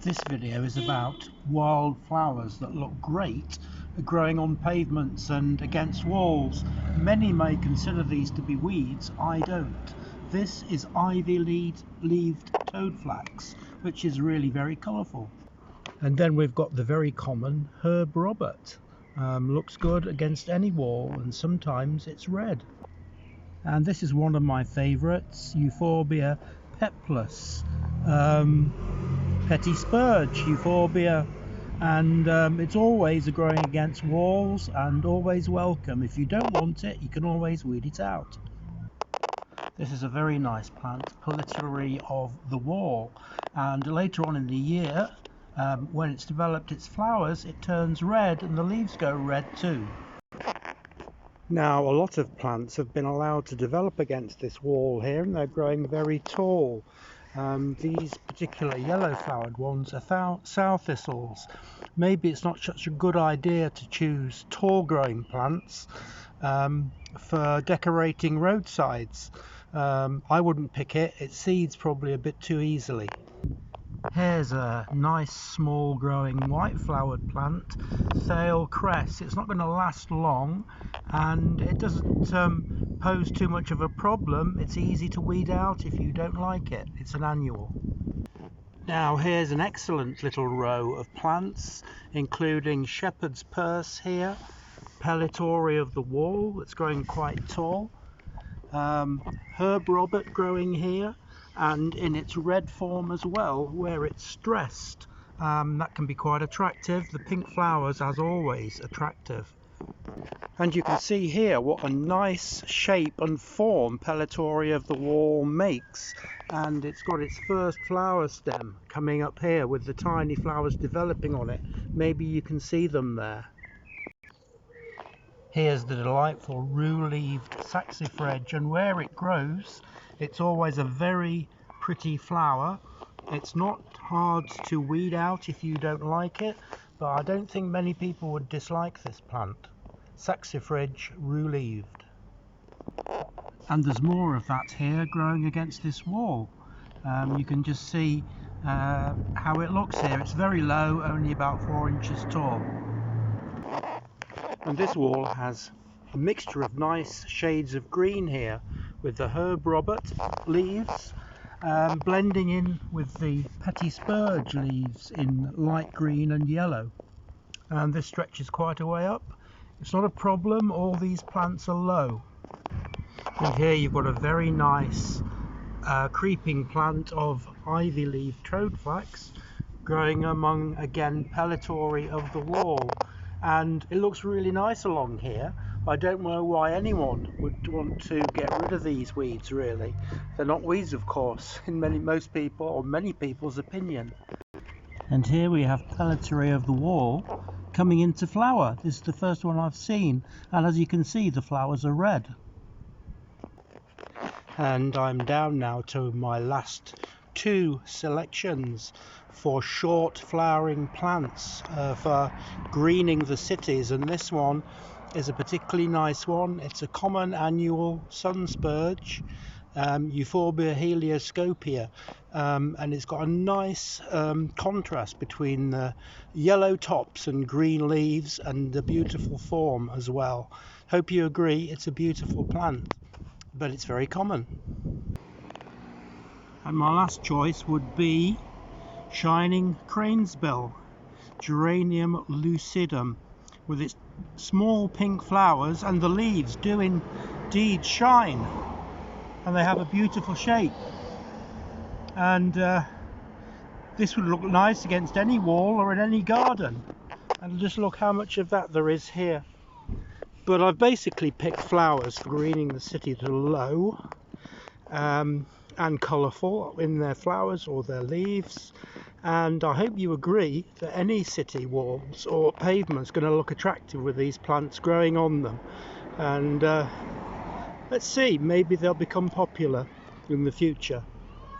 This video is about wildflowers that look great growing on pavements and against walls. Many may consider these to be weeds, I don't. This is ivy-leaved Toadflax, which is really very colourful. And then we've got the very common herb Robert. Looks good against any wall, and sometimes it's red. And this is one of my favourites, Euphorbia peplus. Pattyspurge, Euphorbia, and it's always growing against walls and always welcome. If you don't want it, you can always weed it out. This is a very nice plant, Pellitory of the wall, and later on in the year, when it's developed its flowers, it turns red and the leaves go red too. Now, a lot of plants have been allowed to develop against this wall here, and they're growing very tall. These particular yellow flowered ones are sow thistles. Maybe it's not such a good idea to choose tall growing plants for decorating roadsides. I wouldn't pick it, it seeds probably a bit too easily. Here's a nice small growing white flowered plant, Thale Cress. It's not going to last long and it doesn't pose too much of a problem. It's easy to weed out if you don't like it. It's an annual. Now here's an excellent little row of plants, including shepherd's purse here, Pellitory of the wall that's growing quite tall, herb Robert growing here, and in its red form as well, where it's stressed. That can be quite attractive. The pink flowers, as always, attractive. And you can see here what a nice shape and form Pellitory of the wall makes. And it's got its first flower stem coming up here with the tiny flowers developing on it. Maybe you can see them there. Here's the delightful Rue-Leaved Saxifrage, and where it grows, it's always a very pretty flower. It's not hard to weed out if you don't like it, but I don't think many people would dislike this plant. Saxifrage Rue-Leaved. And there's more of that here growing against this wall. You can just see how it looks here. It's very low, only about 4 inches tall. And this wall has a mixture of nice shades of green here, with the herb Robert leaves blending in with the Pattyspurge leaves in light green and yellow. And this stretches quite a way up. It's not a problem, all these plants are low. And here you've got a very nice creeping plant of ivy-leaved Toadflax growing among, again, Pellitory of the wall. And it looks really nice along here. I don't know why anyone would want to get rid of these weeds, really. They're not weeds, of course, in many people's opinion. And here we have Pelletory of the wall coming into flower. This is the first one I've seen, and as you can see, the flowers are red. And I'm down now to my last two selections for short flowering plants for greening the cities, and this one is a particularly nice one. It's a common annual Sunspurge, Euphorbia helioscopia, and it's got a nice contrast between the yellow tops and green leaves and the beautiful form as well. Hope you agree, it's a beautiful plant, but it's very common. And my last choice would be shining Cranesbill, Geranium Lucidum, with its small pink flowers, and the leaves do indeed shine, and they have a beautiful shape. And this would look nice against any wall or in any garden. And just look how much of that there is here. But I've basically picked flowers for greening the city that are low and colourful in their flowers or their leaves. And I hope you agree that any city walls or pavements are going to look attractive with these plants growing on them. And let's see, maybe they'll become popular in the future.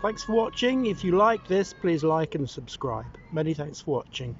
Thanks for watching. If you like this, please like and subscribe. Many thanks for watching.